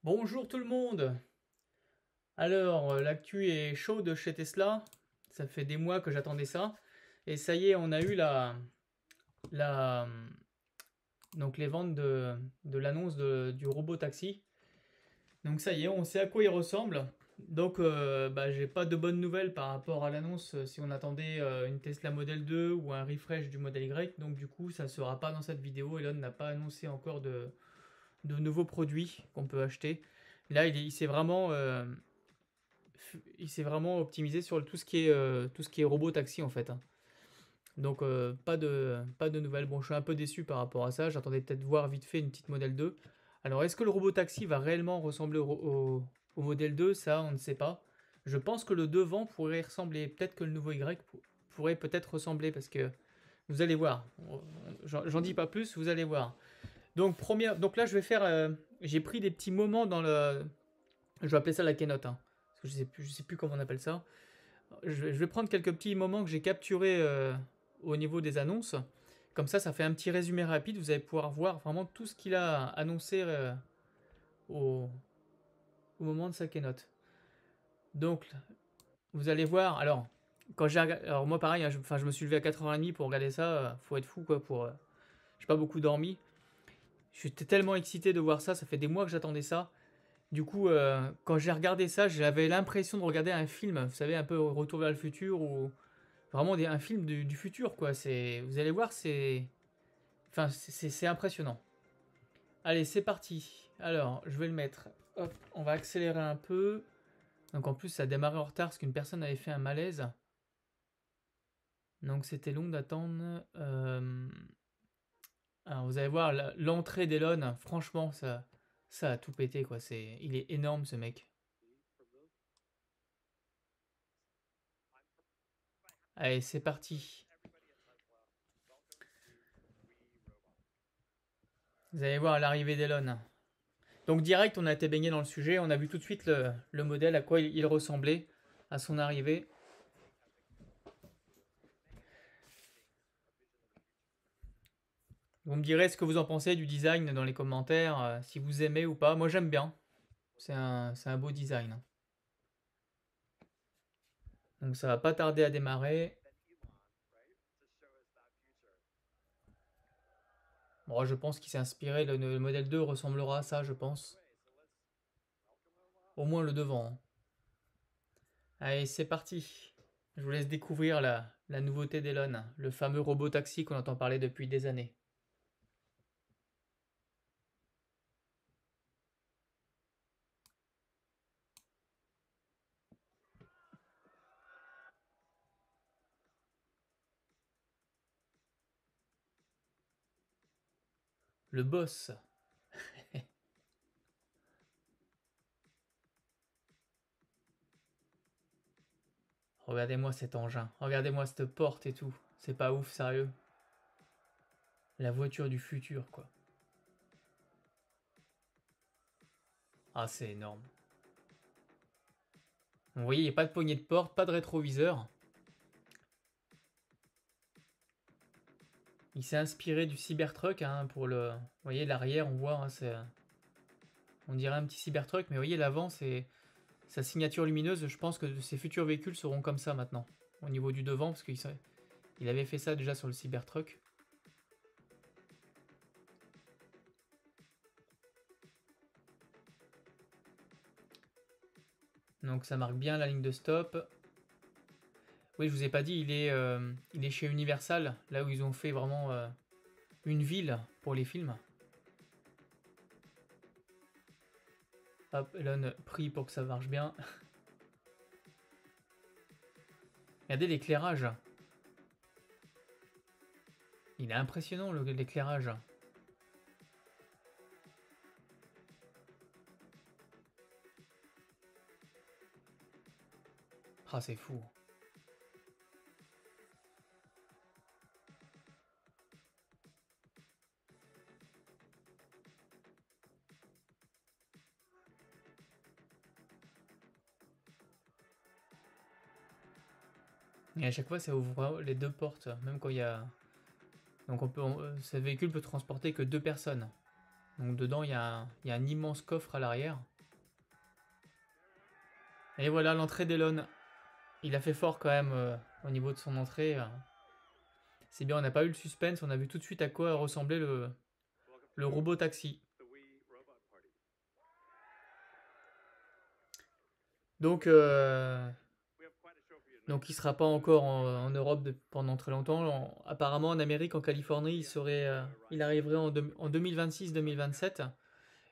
Bonjour tout le monde! Alors, l'actu est chaude chez Tesla. Ça fait des mois que j'attendais ça. Et ça y est, on a eu la, donc les ventes de l'annonce du robot taxi. Donc ça y est, on sait à quoi il ressemble. Donc, bah, j'ai pas de bonnes nouvelles par rapport à l'annonce si on attendait une Tesla Model 2 ou un refresh du Model Y. Donc du coup, ça sera pas dans cette vidéo. Elon n'a pas annoncé encore de nouveaux produits qu'on peut acheter. Là, il s'est vraiment optimisé sur tout ce qui est robot taxi en fait, hein. Donc pas de nouvelles. Bon, je suis un peu déçu par rapport à ça. J'attendais peut-être voir vite fait une petite modèle 2. Alors, est-ce que le robot taxi va réellement ressembler au modèle 2? Ça, on ne sait pas. Je pense que le devant pourrait ressembler. Peut-être que le nouveau Y pourrait peut-être ressembler parce que vous allez voir. J'en dis pas plus, vous allez voir. Donc là, je vais faire. J'ai pris des petits moments dans le. Je vais appeler ça la keynote, hein, parce que je sais plus comment on appelle ça. Je vais prendre quelques petits moments que j'ai capturés au niveau des annonces. Comme ça fait un petit résumé rapide. Vous allez pouvoir voir vraiment tout ce qu'il a annoncé au, au moment de sa keynote. Donc, vous allez voir. Alors moi pareil, hein, je me suis levé à 4h30 pour regarder ça. Faut être fou quoi pour. J'ai pas beaucoup dormi. J'étais tellement excité de voir ça. Ça fait des mois que j'attendais ça. Du coup, quand j'ai regardé ça, j'avais l'impression de regarder un film. Vous savez, un peu Retour vers le futur ou vraiment un film du futur, quoi. Vous allez voir, c'est impressionnant. Allez, c'est parti. Alors, je vais le mettre. Hop, on va accélérer un peu. Donc en plus, ça a démarré en retard parce qu'une personne avait fait un malaise. Donc c'était long d'attendre. Alors vous allez voir l'entrée d'Elon. Franchement, ça a tout pété, quoi. Il est énorme, ce mec. Allez, c'est parti. Vous allez voir l'arrivée d'Elon. Donc direct, on a été baigné dans le sujet, on a vu tout de suite le modèle, à quoi il ressemblait à son arrivée. Vous me direz ce que vous en pensez du design dans les commentaires, si vous aimez ou pas. Moi j'aime bien, c'est un beau design. Donc ça va pas tarder à démarrer. Bon, je pense qu'il s'est inspiré, le modèle 2 ressemblera à ça, je pense. Au moins le devant, hein. Allez, c'est parti. Je vous laisse découvrir la nouveauté d'Elon, le fameux robot taxi qu'on entend parler depuis des années. Le boss. Regardez-moi cet engin, regardez-moi cette porte et tout. C'est pas ouf, sérieux. La voiture du futur, quoi. Ah, c'est énorme. Vous voyez, il n'y a pas de poignée de porte, pas de rétroviseur. Il s'est inspiré du Cybertruck, hein, pour le. Vous voyez, l'arrière, on voit, hein, on dirait un petit Cybertruck, mais vous voyez, l'avant, c'est sa signature lumineuse. Je pense que ces futurs véhicules seront comme ça maintenant, au niveau du devant, parce qu'il avait fait ça déjà sur le Cybertruck. Donc ça marque bien la ligne de stop. Oui, je vous ai pas dit, il est chez Universal, là où ils ont fait vraiment une ville pour les films. Hop, Elon prie pour que ça marche bien. Regardez l'éclairage. Il est impressionnant l'éclairage. Ah, c'est fou. Et à chaque fois, ça ouvre les deux portes, même quand il y a. Donc ce véhicule peut transporter que deux personnes. Donc dedans, il y a un immense coffre à l'arrière. Et voilà l'entrée d'Elon. Il a fait fort quand même au niveau de son entrée. C'est bien, on n'a pas eu le suspense, on a vu tout de suite à quoi ressemblait le robot taxi. Donc, donc il sera pas encore en Europe pendant très longtemps. Apparemment en Amérique, en Californie, il arriverait en 2026-2027.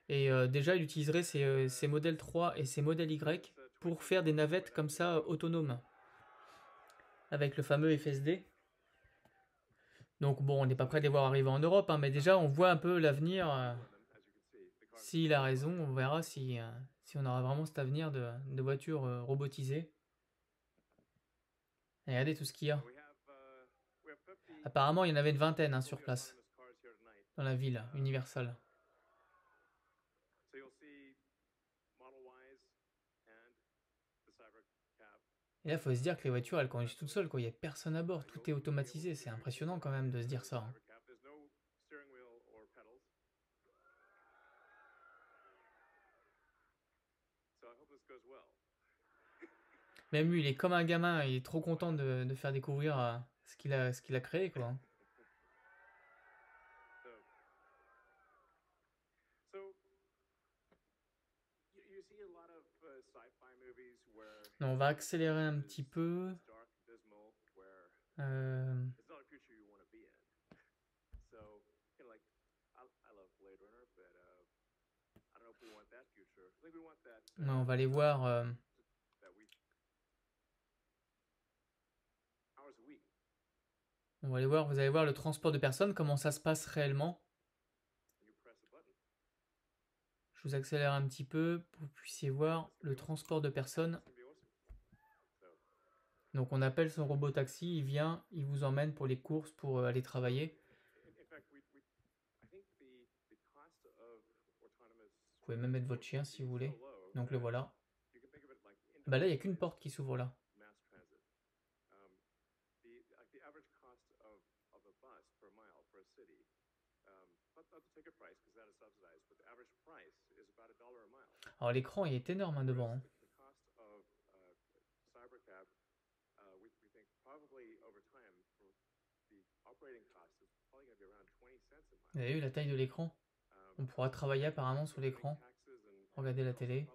Et déjà, il utiliserait ses modèles 3 et ses modèles Y pour faire des navettes comme ça autonomes avec le fameux FSD. Donc bon, on n'est pas prêt de les voir arriver en Europe, hein, mais déjà on voit un peu l'avenir. S'il a raison, on verra si on aura vraiment cet avenir de voitures robotisées. Et regardez tout ce qu'il y a. Apparemment, il y en avait une vingtaine hein, sur place, dans la ville, Universal. Et là, il faut se dire que les voitures, elles conduisent toutes seules, quoi. Il n'y a personne à bord, tout est automatisé. C'est impressionnant quand même de se dire ça, hein. Même lui, il est comme un gamin, il est trop content de faire découvrir ce qu'il a créé, quoi. Non, on va accélérer un petit peu. Euh, non, on va aller voir. On va aller voir, vous allez voir le transport de personnes, comment ça se passe réellement. Je vous accélère un petit peu pour que vous puissiez voir le transport de personnes. Donc on appelle son robot taxi, il vient, il vous emmène pour les courses, pour aller travailler. Vous pouvez même mettre votre chien si vous voulez. Donc le voilà. Bah là, il n'y a qu'une porte qui s'ouvre là. Alors l'écran, il est énorme hein, devant, hein. Vous avez vu la taille de l'écran? On pourra travailler apparemment sur l'écran, regarder la télé.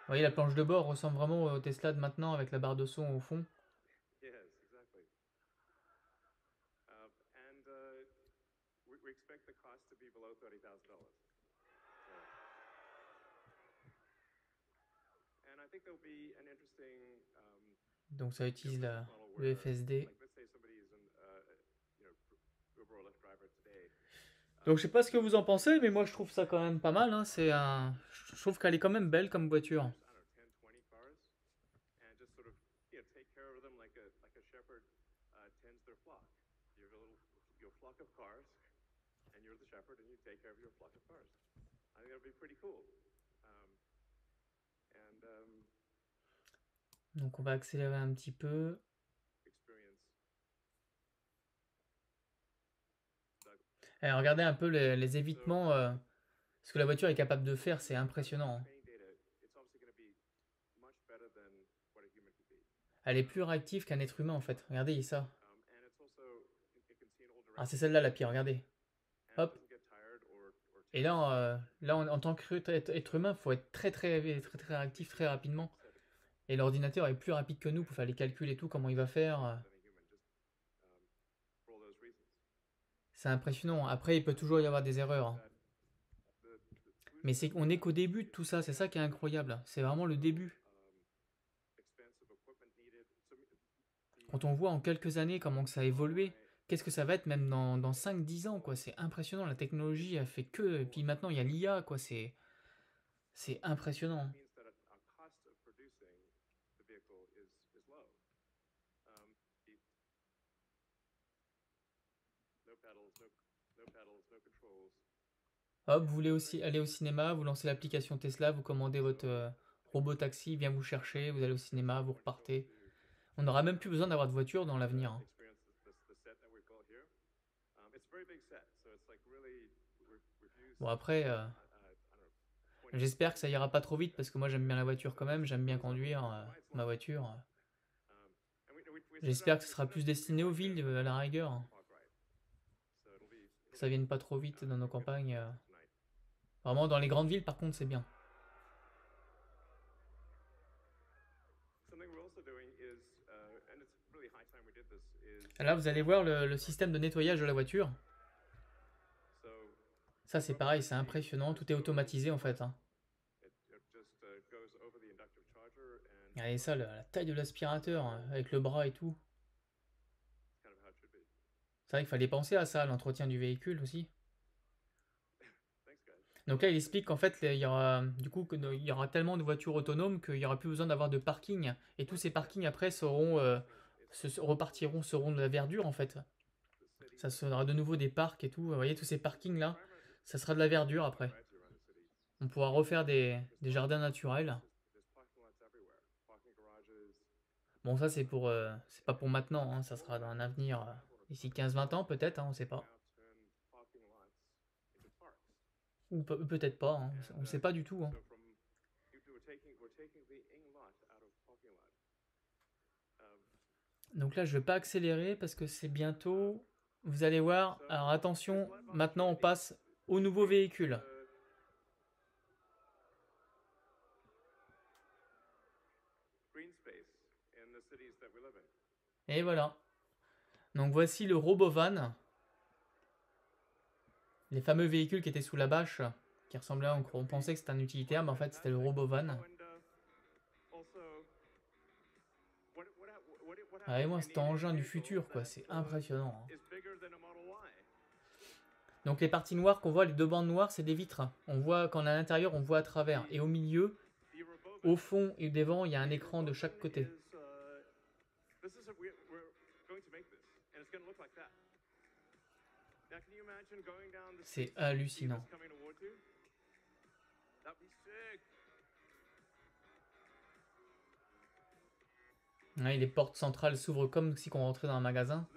Vous voyez, la planche de bord ressemble vraiment au Tesla de maintenant avec la barre de son au fond. Donc ça utilise le FSD. Donc je sais pas ce que vous en pensez, mais moi je trouve ça quand même pas mal, hein. Je trouve qu'elle est quand même belle comme voiture. Donc on va accélérer un petit peu. Et regardez un peu les évitements. Ce que la voiture est capable de faire, c'est impressionnant, hein. Elle est plus réactive qu'un être humain en fait. Regardez ça. Ah c'est celle-là la pire, regardez. Hop. Et là, en tant qu'être humain, il faut être très réactif très rapidement. Et l'ordinateur est plus rapide que nous pour faire les calculs et tout, comment il va faire. C'est impressionnant. Après, il peut toujours y avoir des erreurs, hein. Mais on n'est qu'au début de tout ça, c'est ça qui est incroyable. C'est vraiment le début. Quand on voit en quelques années comment que ça a évolué, qu'est-ce que ça va être même dans 5-10 ans, quoi. C'est impressionnant, la technologie a fait que. Et puis maintenant, il y a l'IA, quoi. C'est impressionnant. Hop, vous voulez aussi aller au cinéma, vous lancez l'application Tesla, vous commandez votre robot taxi, il vient vous chercher, vous allez au cinéma, vous repartez. On n'aura même plus besoin d'avoir de voiture dans l'avenir, hein. Bon après, j'espère que ça ira pas trop vite parce que moi j'aime bien la voiture quand même, j'aime bien conduire ma voiture. J'espère que ce sera plus destiné aux villes à la rigueur. Que ça vienne pas trop vite dans nos campagnes. Vraiment dans les grandes villes par contre c'est bien. Là vous allez voir le système de nettoyage de la voiture. Ça c'est pareil, c'est impressionnant, tout est automatisé en fait. Regardez ça, la taille de l'aspirateur, avec le bras et tout. C'est vrai qu'il fallait penser à ça, l'entretien du véhicule aussi. Donc là, il explique qu'en fait, il y aura, du coup, il y aura tellement de voitures autonomes qu'il n'y aura plus besoin d'avoir de parking. Et tous ces parkings après repartiront, seront de la verdure en fait. Ça sera de nouveau des parcs et tout. Vous voyez, tous ces parkings là, ça sera de la verdure après. On pourra refaire des jardins naturels. Bon, ça c'est pas pour maintenant, hein, ça sera dans un avenir, d'ici 15-20 ans peut-être, hein, on sait pas. Ou peut-être pas, hein, on sait pas du tout. Hein. Donc là, je vais pas accélérer parce que c'est bientôt. Vous allez voir. Alors attention, maintenant on passe au nouveau véhicule. Et voilà. Donc voici le Robovan. Les fameux véhicules qui étaient sous la bâche, qui ressemblaient, on pensait que c'était un utilitaire, mais en fait c'était le Robovan. Ah, et moi, cet engin du futur, quoi, c'est impressionnant. Hein. Donc les parties noires qu'on voit, les deux bandes noires, c'est des vitres. On voit quand on est à l'intérieur, on voit à travers. Et au milieu, au fond et devant, il y a un écran de chaque côté. C'est hallucinant. Ouais, les portes centrales s'ouvrent comme si on rentrait dans un magasin.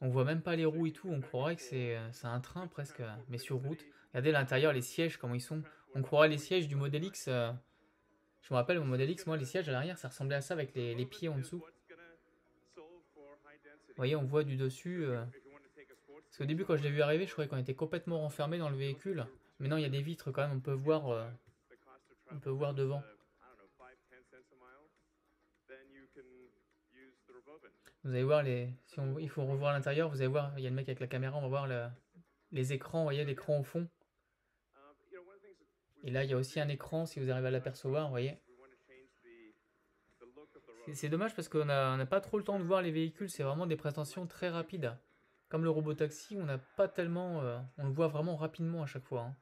On voit même pas les roues et tout, on croirait que c'est un train presque, mais sur route. Regardez l'intérieur, les sièges, comment ils sont. On croirait les sièges du Model X. Je me rappelle, mon Model X, moi, les sièges à l'arrière, ça ressemblait à ça avec les pieds en dessous. Vous voyez, on voit du dessus. Parce qu'au début, quand je l'ai vu arriver, je croyais qu'on était complètement renfermé dans le véhicule. Mais non, il y a des vitres quand même, on peut voir devant. Vous allez voir, il faut revoir l'intérieur, vous allez voir, il y a le mec avec la caméra, on va voir les écrans, vous voyez l'écran au fond. Et là, il y a aussi un écran, si vous arrivez à l'apercevoir, vous voyez. C'est dommage parce qu'on n'a pas trop le temps de voir les véhicules, c'est vraiment des présentations très rapides. Comme le robotaxi, on n'a pas tellement... on le voit vraiment rapidement à chaque fois. Hein.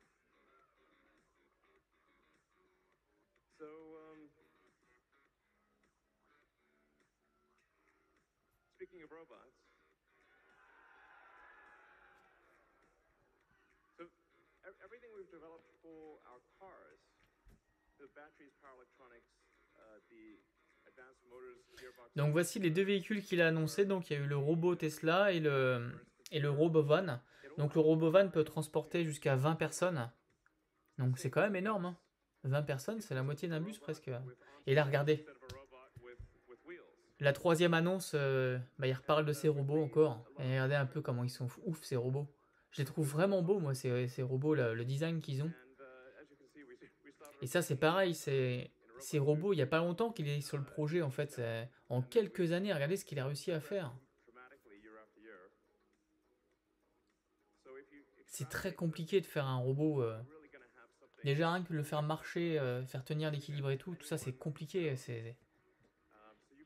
Donc voici les deux véhicules qu'il a annoncés. Donc il y a eu le robot Tesla et le Robovan. Donc le Robovan peut transporter jusqu'à 20 personnes. Donc c'est quand même énorme. Hein. 20 personnes, c'est la moitié d'un bus presque. Et là, regardez. La troisième annonce, il reparle de ces robots encore. Et regardez un peu comment ils sont ouf ces robots. Je les trouve vraiment beaux, moi, ces robots, le design qu'ils ont. Et ça, c'est pareil, ces robots, il n'y a pas longtemps qu'il est sur le projet, en fait. En quelques années, regardez ce qu'il a réussi à faire. C'est très compliqué de faire un robot. Déjà, rien que le faire marcher, faire tenir l'équilibre et tout ça, c'est compliqué.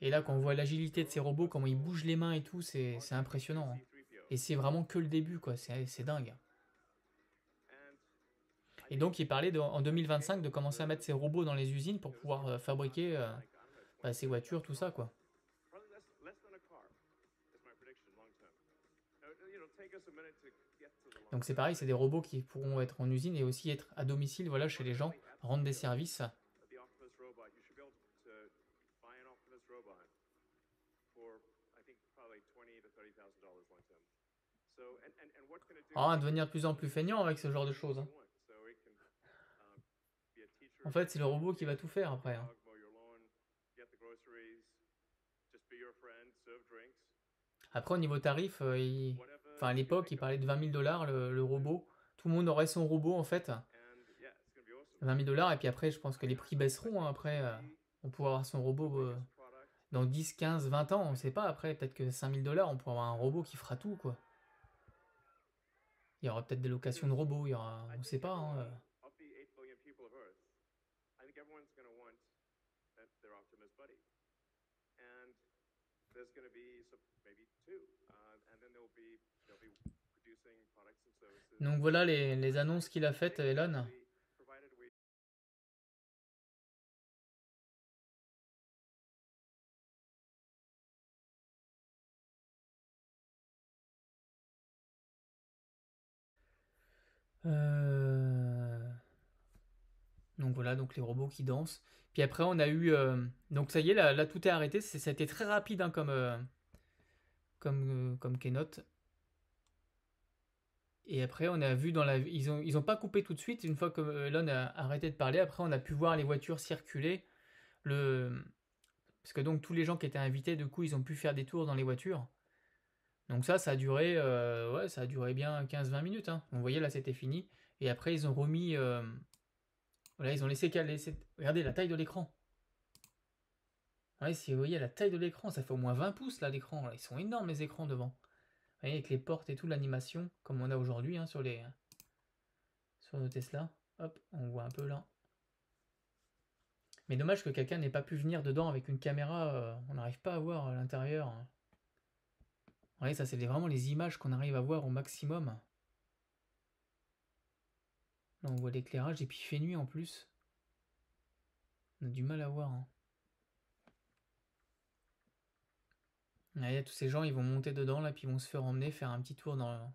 Et là, quand on voit l'agilité de ces robots, comment ils bougent les mains et tout, c'est impressionnant. Hein. Et c'est vraiment que le début, quoi. C'est dingue. Et donc, il parlait en 2025 de commencer à mettre ces robots dans les usines pour pouvoir fabriquer ces voitures, tout ça, quoi. Donc c'est pareil, c'est des robots qui pourront être en usine et aussi être à domicile, voilà, chez les gens, rendre des services. Ah, devenir de plus en plus feignant avec ce genre de choses, hein. En fait, c'est le robot qui va tout faire après, hein. Après, au niveau tarif, enfin, à l'époque, il parlait de 20 000 dollars le robot. Tout le monde aurait son robot en fait. 20 000 dollars, et puis après, je pense que les prix baisseront, hein. Après, on pourra avoir son robot dans 10, 15, 20 ans, on sait pas. Après, peut-être que 5 000 dollars, on pourra avoir un robot qui fera tout, quoi. Il y aura peut-être des locations de robots, il y aura, on sait pas, hein. Donc voilà les annonces qu'il a faites, Elon. Donc voilà, donc les robots qui dansent. Puis après, on a eu. Donc ça y est, là, tout est arrêté. Ça a été très rapide, hein, comme keynote. Et après, on a vu dans la. Ils ont pas coupé tout de suite. Une fois que Elon a arrêté de parler, après, on a pu voir les voitures circuler. Parce que donc, tous les gens qui étaient invités, du coup, ils ont pu faire des tours dans les voitures. Donc ça a duré, ouais, ça a duré bien 15-20 minutes, hein. Vous voyez, là, c'était fini. Et après, ils ont remis. Voilà, ils ont laissé caler. Regardez la taille de l'écran. Ouais, si vous voyez la taille de l'écran, ça fait au moins 20 pouces là l'écran. Ils sont énormes les écrans devant. Vous voyez, avec les portes et tout, l'animation, comme on a aujourd'hui, hein, sur nos Tesla. Hop, on voit un peu là. Mais dommage que quelqu'un n'ait pas pu venir dedans avec une caméra. On n'arrive pas à voir à l'intérieur. Vous voyez, ça c'est vraiment les images qu'on arrive à voir au maximum. Là, on voit l'éclairage et puis il fait nuit en plus. On a du mal à voir, hein. Là, tous ces gens, ils vont monter dedans, là, puis ils vont se faire emmener, faire un petit tour dans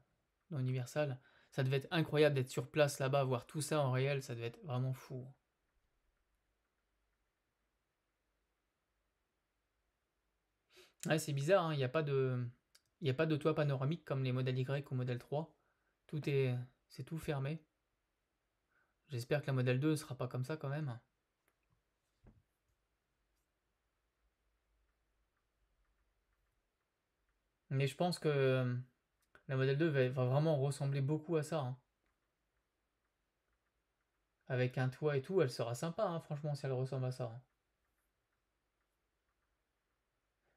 Universal. Ça devait être incroyable d'être sur place là-bas, voir tout ça en réel, ça devait être vraiment fou. Ouais, c'est bizarre, hein, il n'y a pas de toit panoramique comme les modèles Y ou modèle 3. C'est tout fermé. J'espère que la modèle 2 ne sera pas comme ça quand même. Mais je pense que la modèle 2 va vraiment ressembler beaucoup à ça, hein. Avec un toit et tout, elle sera sympa, hein, franchement, si elle ressemble à ça, hein.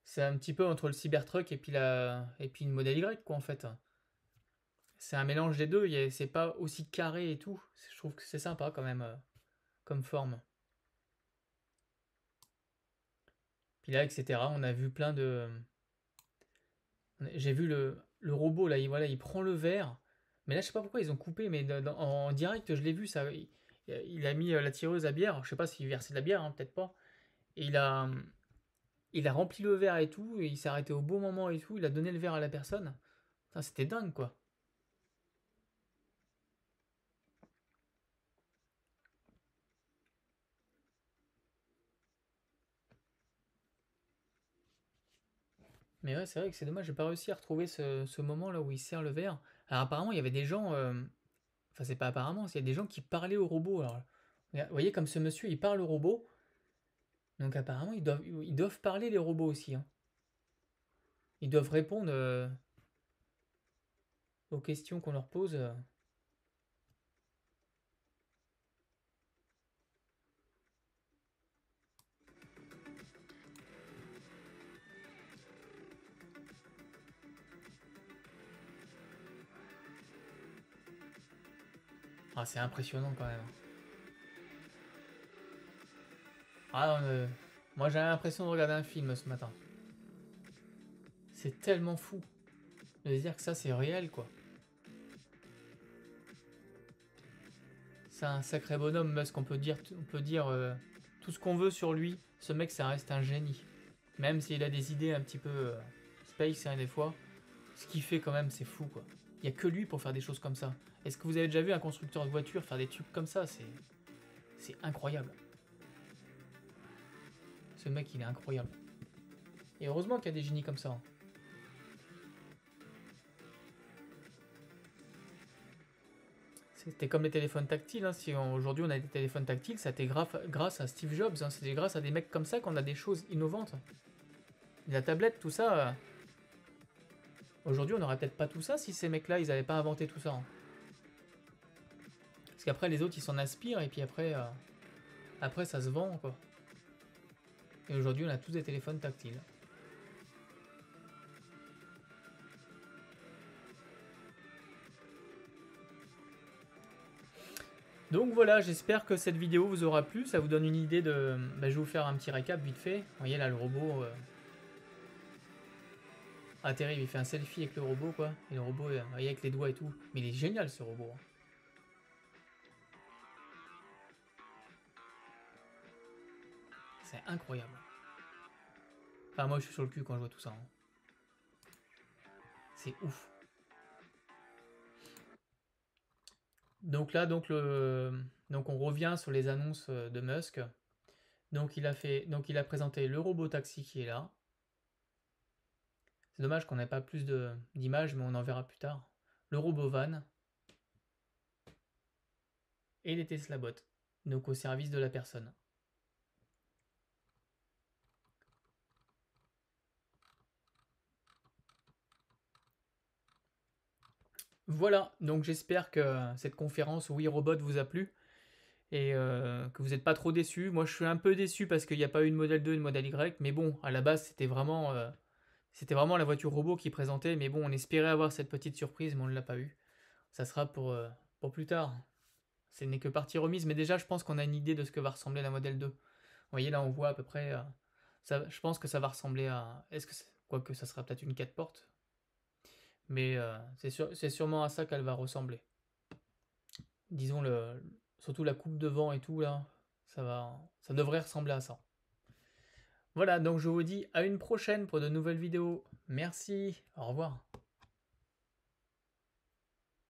C'est un petit peu entre le Cybertruck et puis une modèle Y, quoi, en fait. C'est un mélange des deux, c'est pas aussi carré et tout. Je trouve que c'est sympa quand même, comme forme. Puis là, etc., on a vu plein de. J'ai vu le robot, là, voilà, il prend le verre. Mais là, je sais pas pourquoi ils ont coupé, mais en direct, je l'ai vu, ça. Il a mis la tireuse à bière. Je sais pas s'il versait de la bière, hein, peut-être pas. Et il a rempli le verre et tout, et il s'est arrêté au bon moment et tout. Il a donné le verre à la personne. Putain, c'était dingue, quoi. Mais ouais, c'est vrai que c'est dommage, j'ai pas réussi à retrouver ce moment là où il sert le verre. Alors apparemment, il y avait des gens, enfin c'est pas apparemment, il y a des gens qui parlaient au robot. Alors, vous voyez comme ce monsieur, il parle au robot. Donc apparemment, ils doivent parler les robots aussi, hein. Ils doivent répondre aux questions qu'on leur pose. Ah, c'est impressionnant quand même. Ah, moi j'ai l'impression de regarder un film ce matin. C'est tellement fou de dire que ça c'est réel, quoi. C'est un sacré bonhomme, Musk. On peut dire tout ce qu'on veut sur lui. Ce mec, ça reste un génie. Même s'il a des idées un petit peu space, hein, des fois. Ce qu'il fait quand même, c'est fou, quoi. Il n'y a que lui pour faire des choses comme ça. Est-ce que vous avez déjà vu un constructeur de voiture faire des trucs comme ça? C'est incroyable. Ce mec, il est incroyable. Et heureusement qu'il y a des génies comme ça, hein. C'était comme les téléphones tactiles. Hein. Si aujourd'hui on a des téléphones tactiles, ça a été grâce à Steve Jobs. Hein. C'était grâce à des mecs comme ça qu'on a des choses innovantes. La tablette, tout ça. Aujourd'hui, on n'aurait peut-être pas tout ça si ces mecs-là, ils n'avaient pas inventé tout ça. Hein. Parce qu'après, les autres, ils s'en aspirent et puis après, ça se vend, quoi. Et aujourd'hui, on a tous des téléphones tactiles. Donc voilà, j'espère que cette vidéo vous aura plu. Ça vous donne une idée de... je vais vous faire un petit récap vite fait. Vous voyez là, le robot... Ah, terrible, il fait un selfie avec le robot, quoi. Et le robot, vous voyez, avec les doigts et tout. Mais il est génial, ce robot. Hein. C'est incroyable. Enfin, moi, je suis sur le cul quand je vois tout ça. Hein. C'est ouf. Donc là, donc on revient sur les annonces de Musk. Donc il a présenté le robot taxi qui est là. C'est dommage qu'on n'ait pas plus d'images, mais on en verra plus tard. Le robot van et les Tesla bots, donc au service de la personne. Voilà, donc j'espère que cette conférence Oui Robot vous a plu et que vous n'êtes pas trop déçus. Moi je suis un peu déçu parce qu'il n'y a pas eu une modèle 2 et une modèle Y, mais bon, à la base c'était vraiment la voiture robot qui présentait, mais bon, on espérait avoir cette petite surprise, mais on ne l'a pas eu. Ça sera pour plus tard. Ce n'est que partie remise, mais déjà je pense qu'on a une idée de ce que va ressembler la modèle 2. Vous voyez là on voit à peu près, je pense que ça va ressembler à... Quoique ça sera peut-être une 4 portes. Mais c'est sûrement à ça qu'elle va ressembler. Disons, surtout la coupe devant et tout, là, ça devrait ressembler à ça. Voilà, donc je vous dis à une prochaine pour de nouvelles vidéos. Merci, au revoir.